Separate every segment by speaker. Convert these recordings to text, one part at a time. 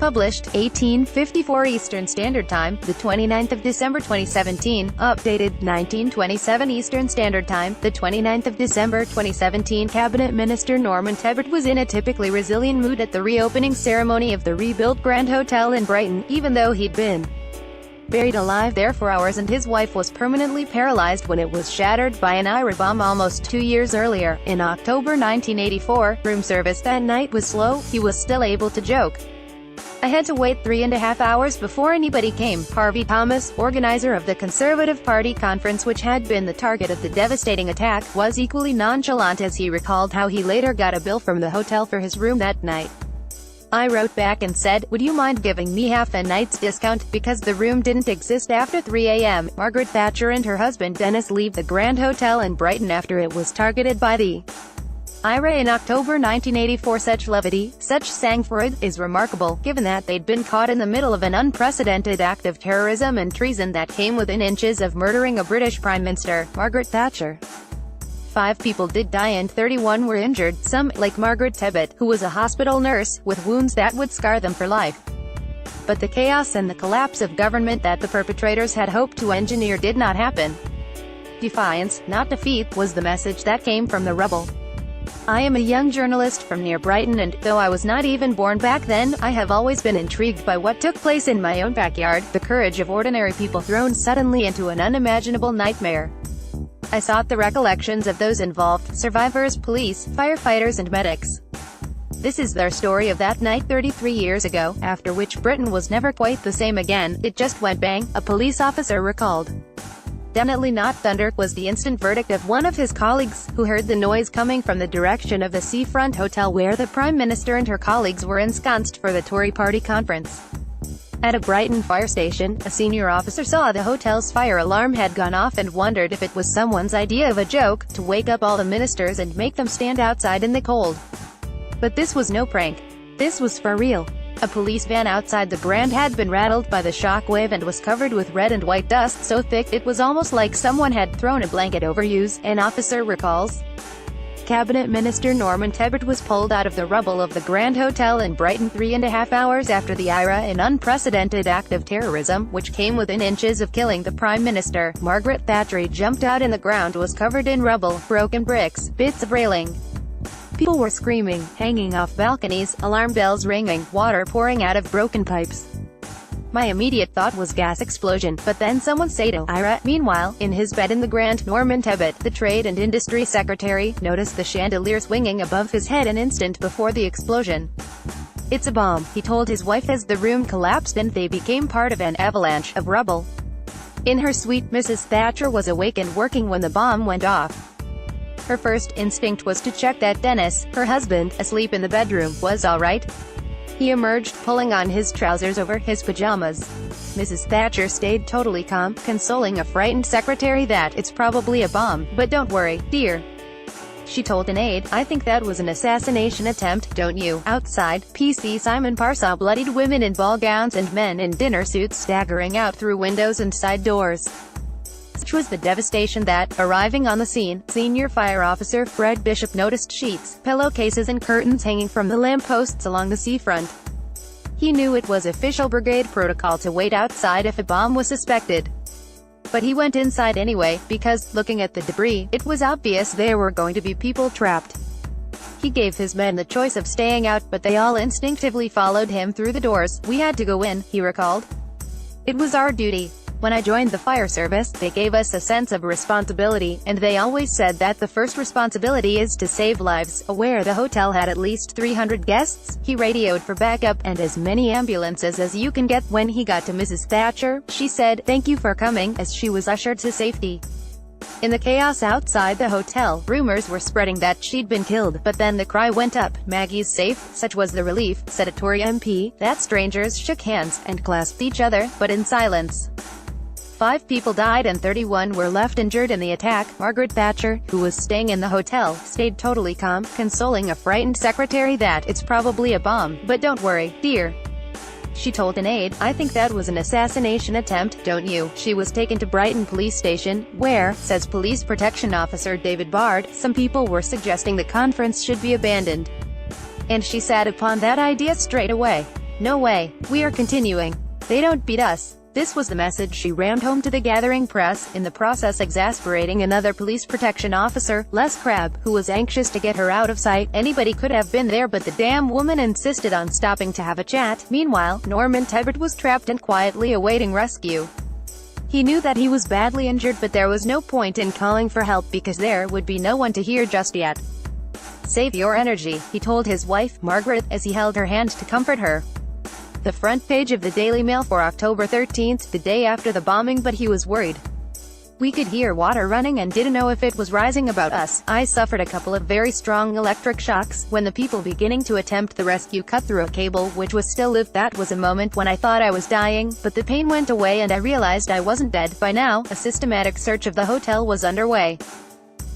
Speaker 1: Published, 1854 Eastern Standard Time, the 29th of December 2017. Updated, 1927 Eastern Standard Time, the 29th of December 2017. Cabinet Minister Norman Tebbit was in a typically resilient mood at the reopening ceremony of the rebuilt Grand Hotel in Brighton, even though he'd been buried alive there for hours and his wife was permanently paralyzed when it was shattered by an IRA bomb almost 2 years earlier. In October 1984, room service that night was slow. He was still able to joke, "I had to wait 3.5 hours before anybody came." Harvey Thomas, organizer of the Conservative Party conference which had been the target of the devastating attack, was equally nonchalant as he recalled how he later got a bill from the hotel for his room that night. "I wrote back and said, would you mind giving me half a night's discount, because the room didn't exist after 3 a.m. Margaret Thatcher and her husband Dennis leave the Grand Hotel in Brighton after it was targeted by the IRA in October 1984. Such levity, such sang-froid, is remarkable, given that they'd been caught in the middle of an unprecedented act of terrorism and treason that came within inches of murdering a British Prime Minister, Margaret Thatcher. 5 people did die and 31 were injured, some, like Margaret Tebbit, who was a hospital nurse, with wounds that would scar them for life. But the chaos and the collapse of government that the perpetrators had hoped to engineer did not happen. Defiance, not defeat, was the message that came from the rubble. "I am a young journalist from near Brighton and, though I was not even born back then, I have always been intrigued by what took place in my own backyard, the courage of ordinary people thrown suddenly into an unimaginable nightmare. I sought the recollections of those involved, survivors, police, firefighters and medics. This is their story of that night 33 years ago, after which Britain was never quite the same again. It just went bang," a police officer recalled. "Definitely not thunder," was the instant verdict of one of his colleagues, who heard the noise coming from the direction of the seafront hotel where the Prime Minister and her colleagues were ensconced for the Tory party conference. At a Brighton fire station, a senior officer saw the hotel's fire alarm had gone off and wondered if it was someone's idea of a joke, to wake up all the ministers and make them stand outside in the cold. But this was no prank. This was for real. A police van outside the Grand had been rattled by the shockwave and was covered with red and white dust so thick it was almost like someone had thrown a blanket over you, an officer recalls. Cabinet Minister Norman Tebbit was pulled out of the rubble of the Grand Hotel in Brighton 3.5 hours after the IRA, an unprecedented act of terrorism, which came within inches of killing the Prime Minister. Margaret Thatcher jumped out and the ground was covered in rubble, broken bricks, bits of railing. People were screaming, hanging off balconies, alarm bells ringing, water pouring out of broken pipes. My immediate thought was gas explosion, but then someone said IRA. Meanwhile, in his bed in the Grand, Norman Tebbit, the Trade and Industry Secretary, noticed the chandelier swinging above his head an instant before the explosion. "It's a bomb," he told his wife as the room collapsed and they became part of an avalanche of rubble. In her suite, Mrs. Thatcher was awake and working when the bomb went off. Her first instinct was to check that Dennis, her husband, asleep in the bedroom, was all right. He emerged, pulling on his trousers over his pajamas. Mrs. Thatcher stayed totally calm, consoling a frightened secretary that "it's probably a bomb, but don't worry, dear." She told an aide, "I think that was an assassination attempt, don't you?" Outside, PC Simon Parr saw bloodied women in ball gowns and men in dinner suits staggering out through windows and side doors. Such was the devastation that, arriving on the scene, Senior Fire Officer Fred Bishop noticed sheets, pillowcases and curtains hanging from the lampposts along the seafront. He knew it was official brigade protocol to wait outside if a bomb was suspected. But he went inside anyway, because, looking at the debris, it was obvious there were going to be people trapped. He gave his men the choice of staying out, but they all instinctively followed him through the doors. "We had to go in," he recalled. "It was our duty. When I joined the fire service, they gave us a sense of responsibility, and they always said that the first responsibility is to save lives." Aware the hotel had at least 300 guests, he radioed for backup, and as many ambulances as you can get. When he got to Mrs. Thatcher, she said, "Thank you for coming," as she was ushered to safety. In the chaos outside the hotel, rumors were spreading that she'd been killed, but then the cry went up, "Maggie's safe." Such was the relief, said a Tory MP, that strangers shook hands, and clasped each other, but in silence. 5 people died and 31 were left injured in the attack. Margaret Thatcher, who was staying in the hotel, stayed totally calm, consoling a frightened secretary that "it's probably a bomb, but don't worry, dear." She told an aide, "I think that was an assassination attempt, don't you?" She was taken to Brighton Police Station, where, says Police Protection Officer David Bard, some people were suggesting the conference should be abandoned. And she sat upon that idea straight away. No way. We are continuing. They don't beat us. This was the message she rammed home to the gathering press, in the process exasperating another police protection officer, Les Crabb, who was anxious to get her out of sight. Anybody could have been there, but the damn woman insisted on stopping to have a chat. Meanwhile, Norman Tebbit was trapped and quietly awaiting rescue. He knew that he was badly injured, but there was no point in calling for help because there would be no one to hear just yet. "Save your energy," he told his wife, Margaret, as he held her hand to comfort her. The front page of the Daily Mail for October 13th, the day after the bombing, but he was worried. "We could hear water running and didn't know if it was rising about us. I suffered a couple of very strong electric shocks. When the people beginning to attempt the rescue cut through a cable which was still lit, that was a moment when I thought I was dying, but the pain went away and I realized I wasn't dead." By now, a systematic search of the hotel was underway.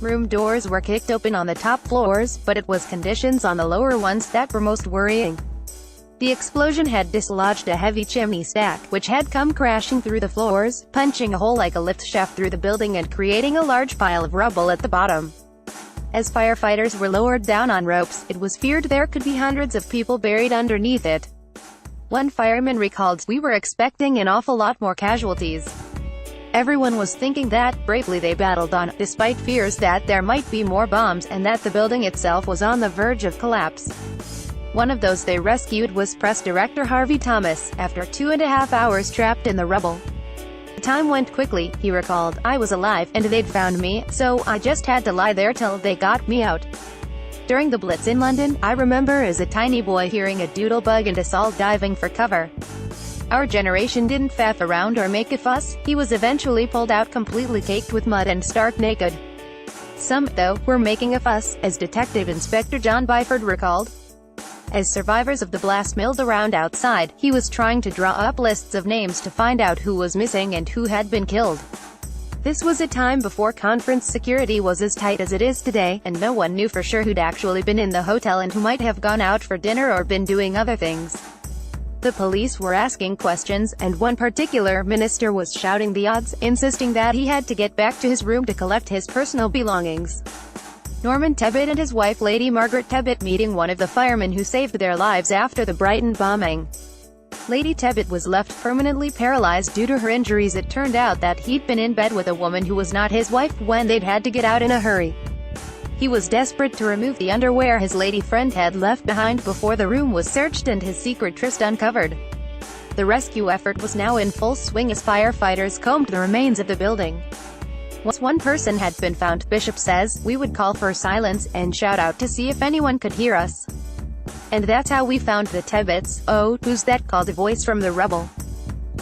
Speaker 1: Room doors were kicked open on the top floors, but it was conditions on the lower ones that were most worrying. The explosion had dislodged a heavy chimney stack, which had come crashing through the floors, punching a hole like a lift shaft through the building and creating a large pile of rubble at the bottom. As firefighters were lowered down on ropes, it was feared there could be hundreds of people buried underneath it. One fireman recalled, "We were expecting an awful lot more casualties. Everyone was thinking that. Bravely they battled on, despite fears that there might be more bombs, and that the building itself was on the verge of collapse." One of those they rescued was press director Harvey Thomas, after 2.5 hours trapped in the rubble. "The time went quickly," he recalled. "I was alive, and they'd found me, so I just had to lie there till they got me out." During the Blitz in London, I remember as a tiny boy hearing a doodlebug and us all diving for cover. Our generation didn't faff around or make a fuss. He was eventually pulled out completely caked with mud and stark naked. Some, though, were making a fuss, as Detective Inspector John Byford recalled. As survivors of the blast milled around outside, he was trying to draw up lists of names to find out who was missing and who had been killed. This was a time before conference security was as tight as it is today, and no one knew for sure who'd actually been in the hotel and who might have gone out for dinner or been doing other things. The police were asking questions, and one particular minister was shouting the odds, insisting that he had to get back to his room to collect his personal belongings. Norman Tebbit and his wife Lady Margaret Tebbit meeting one of the firemen who saved their lives after the Brighton bombing. Lady Tebbit was left permanently paralyzed due to her injuries. It turned out that he'd been in bed with a woman who was not his wife when they'd had to get out in a hurry. He was desperate to remove the underwear his lady friend had left behind before the room was searched and his secret tryst uncovered. The rescue effort was now in full swing as firefighters combed the remains of the building. Once one person had been found, Bishop says, "We would call for silence, and shout out to see if anyone could hear us. And that's how we found the Tebbits." "Oh, who's that?" called a voice from the rubble.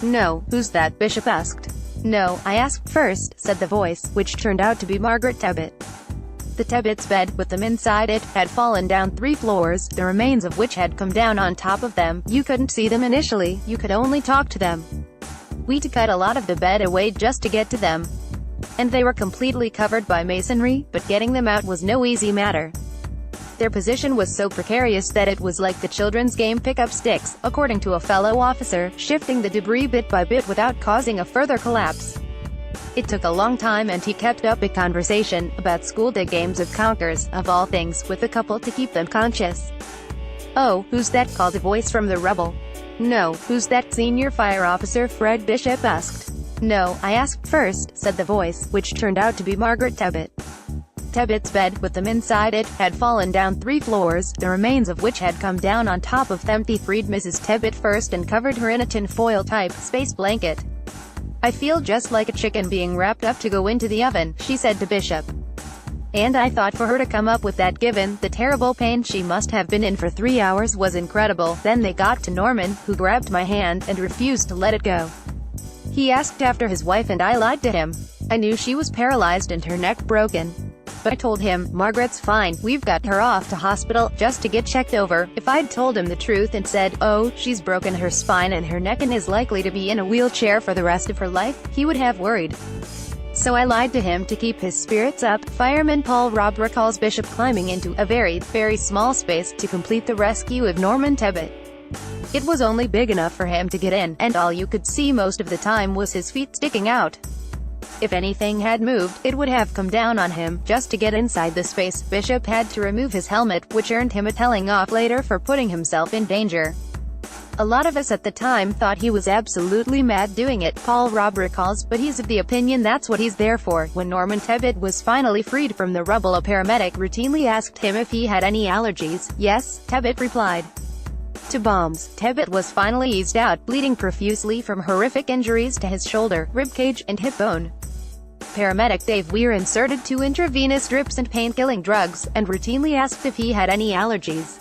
Speaker 1: "No, who's that?" Bishop asked. "No, I asked first," said the voice, which turned out to be Margaret Tebbit. The Tebbits' bed, with them inside it, had fallen down 3 floors, the remains of which had come down on top of them. You couldn't see them initially, you could only talk to them. We'd cut a lot of the bed away just to get to them. And they were completely covered by masonry, but getting them out was no easy matter. Their position was so precarious that it was like the children's game pick up sticks, according to a fellow officer, shifting the debris bit by bit without causing a further collapse. It took a long time, and he kept up a conversation about school day games of conkers, of all things, with the couple to keep them conscious. "Oh, who's that?" called a voice from the rubble. "No, who's that?" Senior Fire Officer Fred Bishop asked. "No, I asked first," said the voice, which turned out to be Margaret Tebbit. Tebbit's bed, with them inside it, had fallen down 3 floors, the remains of which had come down on top of them. He freed Mrs. Tebbit first and covered her in a tinfoil-type space blanket. "I feel just like a chicken being wrapped up to go into the oven," she said to Bishop. "And I thought for her to come up with that, given the terrible pain she must have been in for 3 hours, was incredible." Then they got to Norman, who grabbed my hand and refused to let it go. He asked after his wife, and I lied to him. I knew she was paralyzed and her neck broken. But I told him, "Margaret's fine, we've got her off to hospital, just to get checked over." If I'd told him the truth and said, "Oh, she's broken her spine and her neck and is likely to be in a wheelchair for the rest of her life," he would have worried. So I lied to him to keep his spirits up. Fireman Paul Robb recalls Bishop climbing into a very, very small space to complete the rescue of Norman Tebbit. It was only big enough for him to get in, and all you could see most of the time was his feet sticking out. If anything had moved, it would have come down on him. Just to get inside the space, Bishop had to remove his helmet, which earned him a telling off later for putting himself in danger. A lot of us at the time thought he was absolutely mad doing it, Paul Robb recalls, but he's of the opinion that's what he's there for. When Norman Tebbit was finally freed from the rubble, a paramedic routinely asked him if he had any allergies. Yes, Tebbit replied. To bombs. Tebbit was finally eased out, bleeding profusely from horrific injuries to his shoulder, ribcage, and hip bone. Paramedic Dave Weir inserted 2 intravenous drips and pain-killing drugs, and routinely asked if he had any allergies.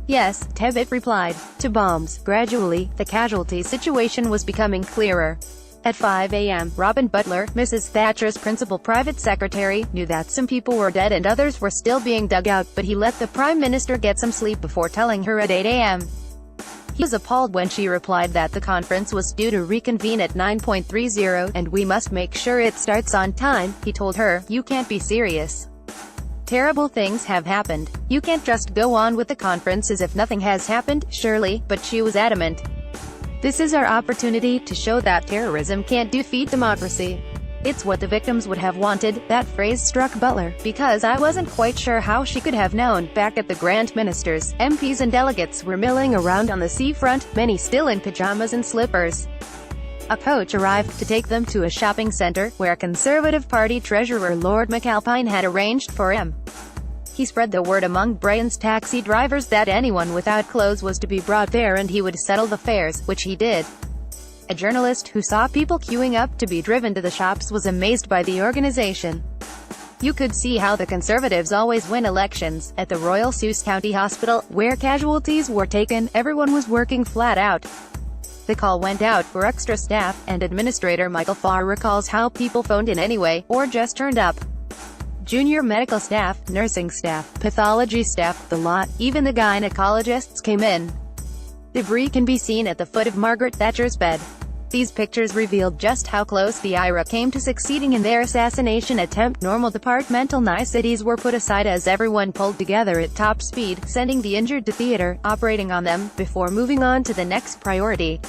Speaker 1: Yes, Tebbit replied. To bombs. Gradually, the casualty situation was becoming clearer. At 5 a.m., Robin Butler, Mrs. Thatcher's principal private secretary, knew that some people were dead and others were still being dug out, but he let the Prime Minister get some sleep before telling her at 8 a.m. He was appalled when she replied that the conference was due to reconvene at 9:30, and we must make sure it starts on time. He told her, "You can't be serious. Terrible things have happened. You can't just go on with the conference as if nothing has happened, surely," but she was adamant. This is our opportunity to show that terrorism can't defeat democracy. It's what the victims would have wanted. That phrase struck Butler, because I wasn't quite sure how she could have known. Back at the Grand Ministers, MPs and delegates were milling around on the seafront, many still in pajamas and slippers. A coach arrived to take them to a shopping centre, where Conservative Party Treasurer Lord McAlpine had arranged for him. He spread the word among Brighton's taxi drivers that anyone without clothes was to be brought there and he would settle the fares, which he did. A journalist who saw people queuing up to be driven to the shops was amazed by the organisation. You could see how the Conservatives always win elections. At the Royal Sus County Hospital, where casualties were taken, everyone was working flat out. The call went out for extra staff, and Administrator Michael Farr recalls how people phoned in anyway, or just turned up. Junior medical staff, nursing staff, pathology staff, the lot, even the gynecologists came in. Debris can be seen at the foot of Margaret Thatcher's bed. These pictures revealed just how close the IRA came to succeeding in their assassination attempt. Normal departmental niceties were put aside as everyone pulled together at top speed, sending the injured to theatre, operating on them, before moving on to the next priority.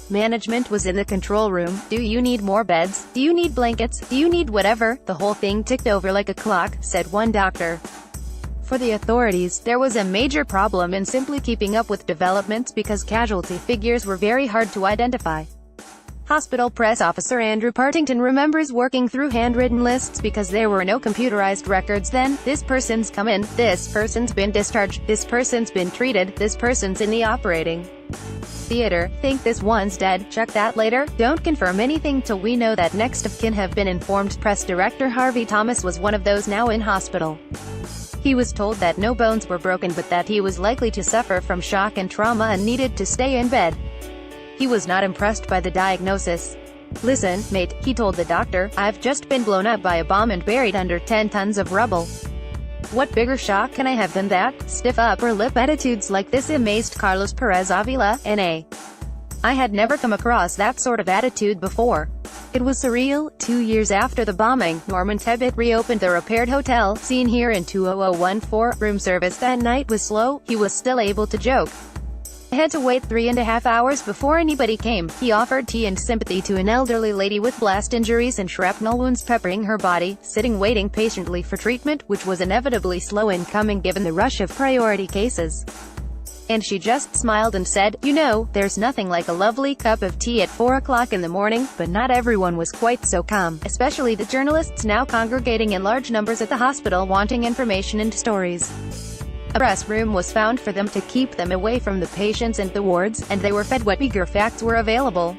Speaker 1: Management was in the control room. Do you need more beds? Do you need blankets? Do you need whatever? The whole thing ticked over like a clock, said one doctor. For the authorities, there was a major problem in simply keeping up with developments because casualty figures were very hard to identify. Hospital press officer Andrew Partington remembers working through handwritten lists because there were no computerized records then. This person's come in, this person's been discharged, this person's been treated, this person's in the operating theater. Think this one's dead, check that later. Don't confirm anything till we know that next of kin have been informed. Press director Harvey Thomas was one of those now in hospital. He was told that no bones were broken but that he was likely to suffer from shock and trauma and needed to stay in bed. He was not impressed by the diagnosis. "Listen, mate," he told the doctor, "I've just been blown up by a bomb and buried under 10 tons of rubble. What bigger shock can I have than that?" Stiff upper lip attitudes like this amazed Carlos Perez Avila, N.A. I had never come across that sort of attitude before. It was surreal. 2 years after the bombing, Norman Tebbit reopened the repaired hotel, seen here in 20014. Room service that night was slow. He was still able to joke. "I had to wait 3.5 hours before anybody came." He offered tea and sympathy to an elderly lady with blast injuries and shrapnel wounds peppering her body, sitting waiting patiently for treatment, which was inevitably slow in coming given the rush of priority cases. And she just smiled and said, "You know, there's nothing like a lovely cup of tea at 4 o'clock in the morning." But not everyone was quite so calm, especially the journalists now congregating in large numbers at the hospital wanting information and stories. A press room was found for them to keep them away from the patients and the wards, and they were fed what meager facts were available.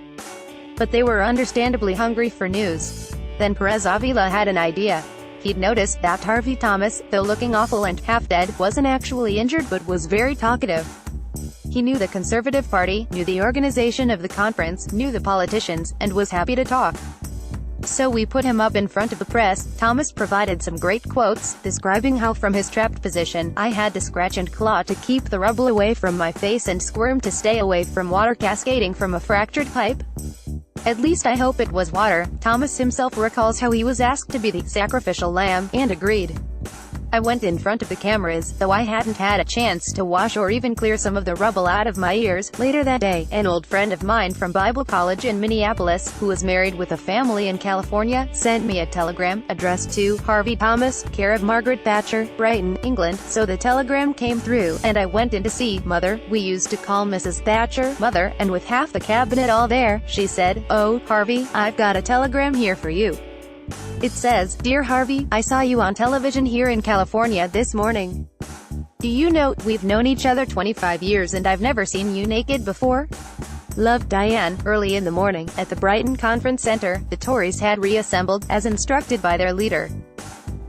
Speaker 1: But they were understandably hungry for news. Then Perez Avila had an idea. He'd noticed that Harvey Thomas, though looking awful and half-dead, wasn't actually injured but was very talkative. He knew the Conservative Party, knew the organization of the conference, knew the politicians, and was happy to talk. So we put him up in front of the press. Thomas provided some great quotes, describing how from his trapped position, "I had to scratch and claw to keep the rubble away from my face and squirm to stay away from water cascading from a fractured pipe. At least I hope it was water." Thomas himself recalls how he was asked to be the sacrificial lamb, and agreed. I went in front of the cameras, though I hadn't had a chance to wash or even clear some of the rubble out of my ears. Later that day, an old friend of mine from Bible College in Minneapolis, who was married with a family in California, sent me a telegram addressed to Harvey Thomas, care of Margaret Thatcher, Brighton, England. So the telegram came through, and I went in to see Mother. We used to call Mrs. Thatcher Mother, and with half the cabinet all there, she said, "Oh, Harvey, I've got a telegram here for you. It says, Dear Harvey, I saw you on television here in California this morning. Do you know, we've known each other 25 years and I've never seen you naked before? Love, Diane." Early in the morning, at the Brighton Conference Center, the Tories had reassembled, as instructed by their leader.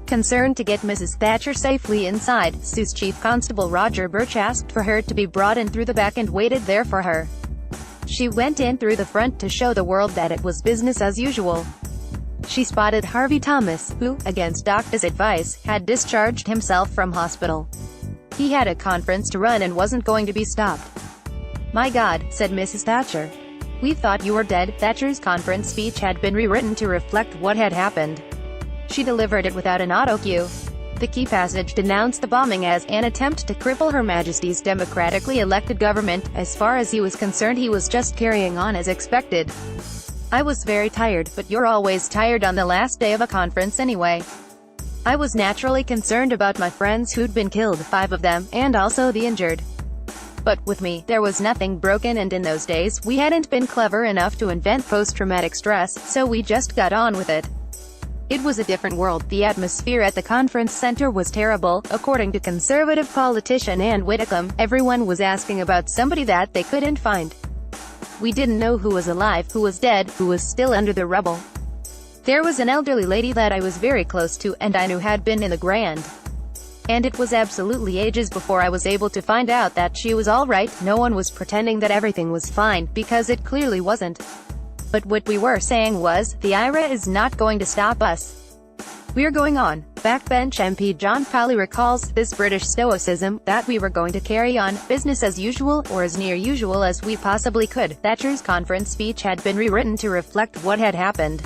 Speaker 1: Concerned to get Mrs. Thatcher safely inside, Sue's Chief Constable Roger Birch asked for her to be brought in through the back and waited there for her. She went in through the front to show the world that it was business as usual. She spotted Harvey Thomas, who, against doctor's advice, had discharged himself from hospital. He had a conference to run and wasn't going to be stopped. "My God," said Mrs. Thatcher. "We thought you were dead." Thatcher's conference speech had been rewritten to reflect what had happened. She delivered it without an auto-cue. The key passage denounced the bombing as an attempt to cripple Her Majesty's democratically elected government. As far as he was concerned, he was just carrying on as expected. "I was very tired, but you're always tired on the last day of a conference anyway. I was naturally concerned about my friends who'd been killed, 5 of them, and also the injured. But with me, there was nothing broken, and in those days, we hadn't been clever enough to invent post-traumatic stress, so we just got on with it. It was a different world. The atmosphere at the conference center was terrible, according to conservative politician Ann Whitcomb. Everyone was asking about somebody that they couldn't find. We didn't know who was alive, who was dead, who was still under the rubble. There was an elderly lady that I was very close to, and I knew had been in the Grand. And it was absolutely ages before I was able to find out that she was all right. No one was pretending that everything was fine, because it clearly wasn't. But what we were saying was, the IRA is not going to stop us. We're going on." Backbench MP John Pally recalls this British stoicism, that we were going to carry on, business as usual, or as near usual as we possibly could. Thatcher's conference speech had been rewritten to reflect what had happened.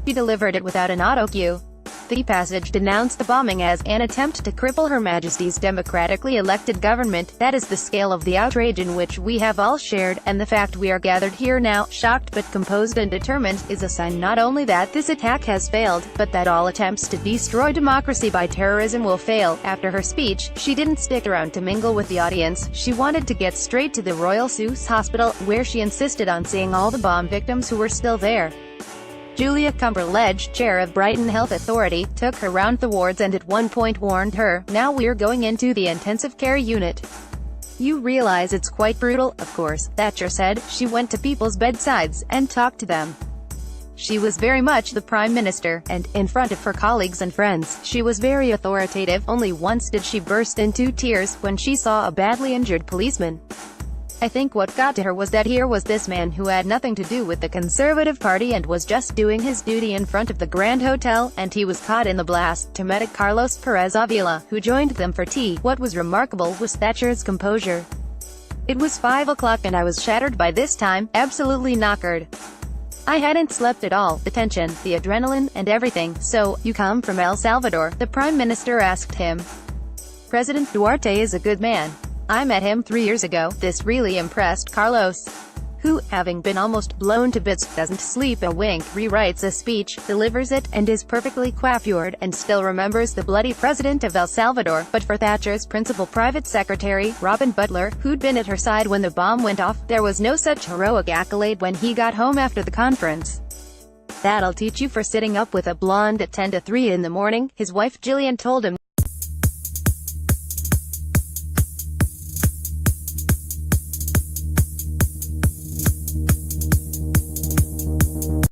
Speaker 1: She delivered it without an auto-cue. The passage denounced the bombing as an attempt to cripple Her Majesty's democratically elected government. That is the scale of the outrage in which we have all shared, and the fact we are gathered here now, shocked but composed and determined, is a sign not only that this attack has failed, but that all attempts to destroy democracy by terrorism will fail. After her speech, she didn't stick around to mingle with the audience. She wanted to get straight to the Royal Seuss Hospital, where she insisted on seeing all the bomb victims who were still there. Julia Cumberledge, chair of Brighton Health Authority, took her round the wards and at one point warned her, "Now we're going into the intensive care unit. You realize it's quite brutal." "Of course," Thatcher said. She went to people's bedsides and talked to them. She was very much the Prime Minister, and, in front of her colleagues and friends, she was very authoritative. Only once did she burst into tears, when she saw a badly injured policeman. "I think what got to her was that here was this man who had nothing to do with the Conservative Party and was just doing his duty in front of the Grand Hotel, and he was caught in the blast." To medic Carlos Perez Avila, who joined them for tea, what was remarkable was Thatcher's composure. "It was 5 o'clock and I was shattered by this time, absolutely knackered. I hadn't slept at all. The tension, the adrenaline, and everything." "So, you come from El Salvador?" the Prime Minister asked him. "President Duarte is a good man. I met him 3 years ago." This really impressed Carlos, who, having been almost blown to bits, doesn't sleep a wink, rewrites a speech, delivers it, and is perfectly coiffured, and still remembers the bloody president of El Salvador. But for Thatcher's principal private secretary, Robin Butler, who'd been at her side when the bomb went off, there was no such heroic accolade when he got home after the conference. "That'll teach you for sitting up with a blonde at 10 to 3 in the morning," his wife Gillian told him.